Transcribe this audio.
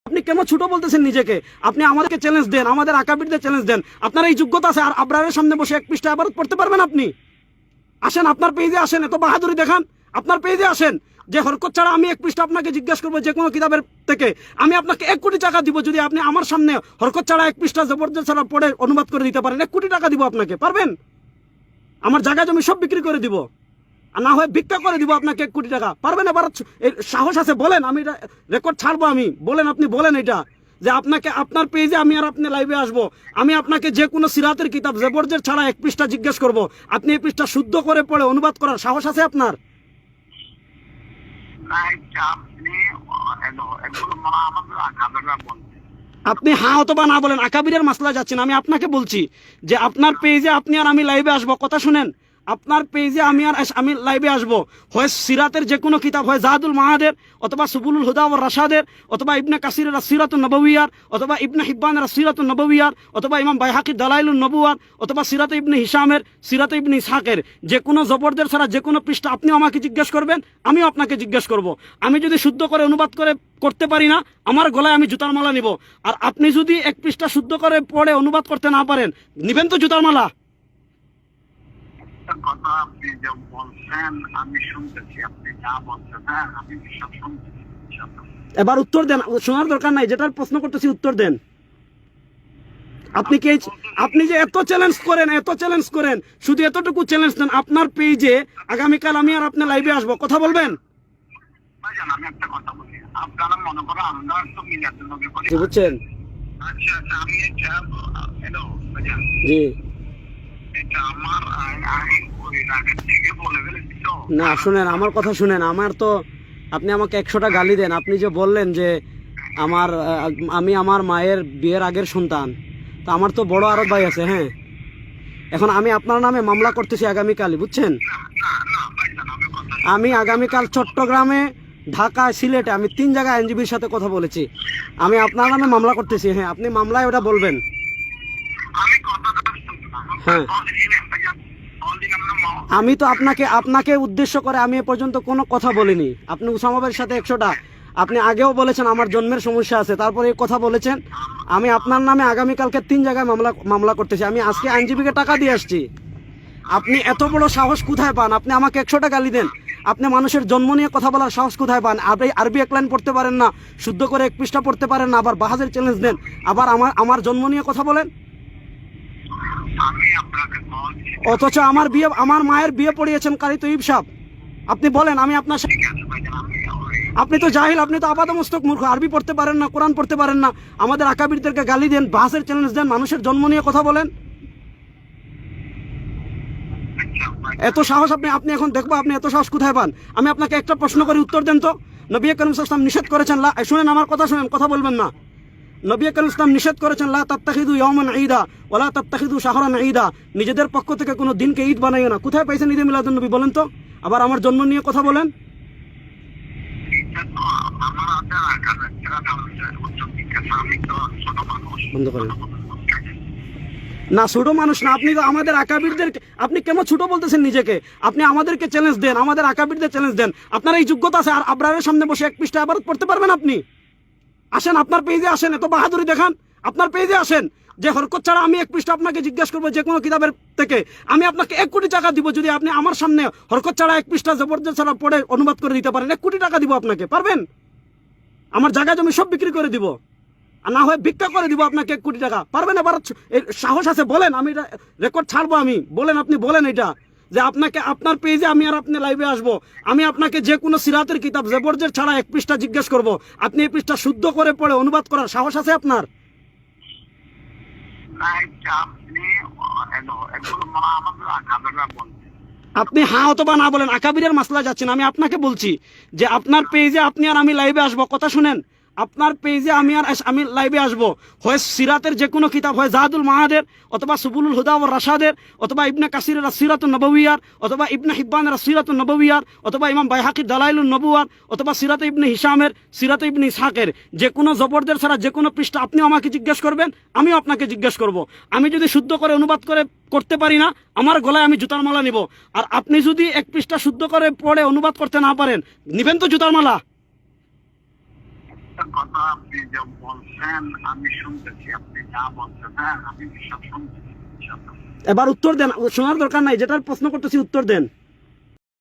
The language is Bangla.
আপনি কেন ছোট বলতেছেন নিজেকে? আপনি আমাদেরকে চ্যালেঞ্জ দেন, আমাদের আকাবিরদের চ্যালেঞ্জ দেন। আপনার এই যোগ্যতা আছে আর আবরারের সামনে বসে এক পৃষ্ঠা ইবারত পড়তে পারবেন আপনি? আসেন, আপনার পেজে আসেন, এত বাহাদুরি দেখান, আপনার পেজে আসেন। যে হরকত ছাড়া আমি এক পৃষ্ঠা আপনাকে জিজ্ঞেস করবো যে কোনো কিতাবের থেকে, আমি আপনাকে 1 কোটি টাকা দিব যদি আপনি আমার সামনে হরকত ছাড়া এক পৃষ্ঠা জবরদস্ত ছাড়া পড়ে অনুবাদ করে দিতে পারেন। 1 কোটি টাকা দিব আপনাকে, পারবেন? আমার জায়গা জমি সব বিক্রি করে দিব, আর না হয় ভিক্ষা করে দিব আপনাকে 1 কোটি টাকা। পারবেন? এবার সাহস আছে বলেন, আমি রেকর্ড ছাড়বো, আমি বলেন, আপনি বলেন এটা যে আপনাকে আপনার পেজে আমি আর আপনি লাইভে আসবো, আমি আপনাকে যে কোনো সিরাতের কিতাব জবরদস্ত ছাড়া 1 পৃষ্ঠা জিজ্ঞেস করব, আপনি এই পৃষ্ঠা শুদ্ধ করে পড়ে অনুবাদ করার সাহস আছে আপনার? আপনি হ্যাঁ অথবা না বলেন, আকাবিরের মাসলা যাচ্ছেন। আমি আপনাকে বলছি যে আপনার পেজে আপনি আর আমি লাইভে আসবো, কথা শুনেন। আপনার পেজে আমি লাইভে আসবো, হয় সিরাতের যে কোনো কিতাব, হয় জাহাদুল মাহাদের, অথবা সুবুলুল হুদা ওয়ার রাশাদের, অথবা ইবনে কাসিরের সিরাতুন নবওয়িয়ার, অথবা ইবনে হিব্বানের সিরাতুন নবওয়িয়ার, অথবা ইমাম বাইহাকির দালাইলুন নবুয়ার, অথবা সিরাতে ইবনে হিশামের, সিরাতে ইবনে ইসহাকের যে কোনো জবরদের ছাড়া যে কোনো পৃষ্ঠা আপনি আমাকে জিজ্ঞেস করবেন, আমিও আপনাকে জিজ্ঞেস করব। আমি যদি শুদ্ধ করে অনুবাদ করতে পারি না, আমার গলায় আমি জুতার মালা নিব। আর আপনি যদি 1 পৃষ্ঠা শুদ্ধ করে পড়ে অনুবাদ করতে না পারেন, নিবেন তো জুতার মালা? কথা আপনি যা বলছেন আমি শুনতেছি, আপনি যা বলছেন হ্যাঁ আমি সব শুনতেছি। এবার উত্তর দেন, শোনার দরকার নাই, যেটার প্রশ্ন করতেছি উত্তর দেন। আপনি যে এত চ্যালেঞ্জ করেন, শুধু এতটুকু চ্যালেঞ্জ দেন, আপনার পেজে আগামীকাল আমি আর আপনি লাইভে আসবো, কথা বলবেন? ভাইজান আমি একটা কথা বলি, আপনারা মনে করো আমরা তো মিলাদুন নবী করি, বুঝছেন? আচ্ছা আচ্ছা আমি এটা হ্যালো ভাইজান জি এটা আমার আমি ওই আগের থেকে বলে ফেলেছি তো। না, শুনেন আমার কথা শুনেন। আমার তো আপনি আমাকে 100টা গালি দেন। আপনি যে বললেন যে আমি আমার মায়ের বিয়ের আগের সন্তান, তো আমার তো বড় আরব ভাই আছে। হ্যাঁ, এখন আমি আপনার নামে মামলা করতেছি আগামীকালই, বুঝছেন? আমি আগামীকাল চট্টগ্রামে, ঢাকা, সিলেটে, আমি 3 জায়গায় আইনজীবীর সাথে কথা বলেছি, আমি আপনার নামে মামলা করতেছি। হ্যাঁ, আপনি মামলায় ওটা বলবেন। হ্যাঁ, আমি তো আপনাকে উদ্দেশ্য করে আমি এ পর্যন্ত কোনো কথা বলিনি। আপনি উসামা ভাইয়ের সাথে 100টা, আপনি আগেও বলেছেন আমার জন্মের সমস্যা আছে, তারপরে এই কথা বলেছেন। আমি আপনার নামে আগামীকালকে 3 জায়গায় মামলা করতেছি। আমি আজকে আইনজীবীকে টাকা দিয়ে আসছি। আপনি এত বড় সাহস কোথায় পান? আপনি আমাকে 100টা গালি দেন, আপনি মানুষের জন্ম নিয়ে কথা বলার সাহস কোথায় পান? আপনি আরবি 1 লাইন পড়তে পারেন না, শুদ্ধ করে 1 পৃষ্ঠা পড়তে পারেন না, আবার বাহাজের চ্যালেঞ্জ দেন, আবার আমার জন্ম নিয়ে কথা বলেন। অথচ আমার মায়ের বিয়ে পড়িয়েছেন কারি তৈব সাহেব। আপনি বলেন, আমি আপনার আপনি তো জাহিল, আপনি তো আপাদমস্তক মূর্খ, আরবি পড়তে পারেন না, কোরআন পড়তে পারেন না, আমাদের আকাবিরদেরকে গালি দেন, বাহাসের চ্যালেঞ্জ দেন, মানুষের জন্ম নিয়ে কথা বলেন। এত সাহস আপনি এখন দেখবো, আপনি এত সাহস কোথায় পান? আমি আপনাকে একটা প্রশ্ন করে উত্তর দেন তো। নবী করিম সাল্লাল্লাহু আলাইহি ওয়াসাল্লাম নিষেধ করেছেন, শুনেন আমার কথা শুনেন, কথা বলবেন না। নবী করিম সাল্লাল্লাহু আলাইহি ওয়াসাল্লাম নিষেধ করেছেন, লা তাত্তাখিযু ইয়াওমান ঈদা ওয়ালা তাত্তাখিযু শাহরান ঈদা, নিজেদের পক্ষ থেকে কোনো দিনকে ঈদ বানাইও না। কোথায় পাইছেন ঈদে মিলাদুন নবী বলেন তো? আবার আমার জন্ম নিয়ে কথা বলেন। বন্ধ করেন না, ছোট মানুষ না আপনি, তো আমাদের আকাবিরদের আপনি কেন ছোট বলতেছেন নিজেকে? আপনি আমাদেরকে চ্যালেঞ্জ দেন, আমাদের আকাবিরদের চ্যালেঞ্জ দেন। আপনার এই যোগ্যতা আছে আর আবরারের সামনে বসে 1 পৃষ্ঠা ইবারত পড়তে পারবেন আপনি? আসেন, আপনার পেজে আসেন, এত বাহাদুরি দেখান, আপনার পেজে আসেন। যে হরকত ছাড়া আমি 1 পৃষ্ঠা আপনাকে জিজ্ঞেস করবো যে কোনো কিতাবের থেকে, আমি আপনাকে 1 কোটি টাকা দিব যদি আপনি আমার সামনে হরকত ছাড়া 1 পৃষ্ঠা জবরদস্ত ছাড়া পড়ে অনুবাদ করে দিতে পারেন। 1 কোটি টাকা দিব আপনাকে, পারবেন? আমার জায়গা জমি সব বিক্রি করে দিব, আর না হয় ভিক্ষা করে দিব আপনাকে 1 কোটি টাকা। পারবেন? এবার সাহস আছে বলেন, আমি রেকর্ড ছাড়বো, আমি বলেন, আপনি বলেন এটা যে আপনার পেজে আমি আর আপনি লাইভে আসবো, আমি আপনাকে যে কোনো সিরাতের কিতাব জবরদস্ত ছাড়া 1 পৃষ্ঠা জিজ্ঞেস করব, আপনি এই পৃষ্ঠা শুদ্ধ করে পড়ে অনুবাদ করার সাহস আছে আপনার? আপনি হ্যাঁ অথবা না বলেন, আকাবিরের মাসলা যাচ্ছেন। আমি আপনাকে বলছি যে আপনার পেজে আপনি আর আমি লাইভে আসবো, কথা শুনেন। আপনার পেজে আমি লাইভে আসবো, হয় সিরাতের যে কোনো কিতাব, হয় জাহাদুল মাহাদের, অথবা সুবুলুল হুদা ওয়ার রাশাদের, অথবা ইবনে কাসিরের সিরাতুন নবওয়িয়ার, অথবা ইবনে হিব্বানের সিরাতুন নবওয়িয়ার, অথবা ইমাম বাইহাকির দালাইলুন নবুয়ার, অথবা সিরাতে ইবনে হিশামের, সিরাতে ইবনে ইসহাকের যে কোনো জবরদের ছাড়া যে কোনো পৃষ্ঠা আপনি আমাকে জিজ্ঞেস করবেন, আমিও আপনাকে জিজ্ঞেস করব। আমি যদি শুদ্ধ করে অনুবাদ করতে পারি না, আমার গলায় আমি জুতার মালা নিব। আর আপনি যদি 1 পৃষ্ঠা শুদ্ধ করে পড়ে অনুবাদ করতে না পারেন, নিবেন তো জুতার মালা? কথা আপনি যা বলছেন আমি শুনতেছি, আপনি যা বলছেন, হ্যাঁ আমি সব শুনতেছি। এবার উত্তর দেন, শোনার দরকার নাই, যেটার প্রশ্ন করতেছি উত্তর দেন।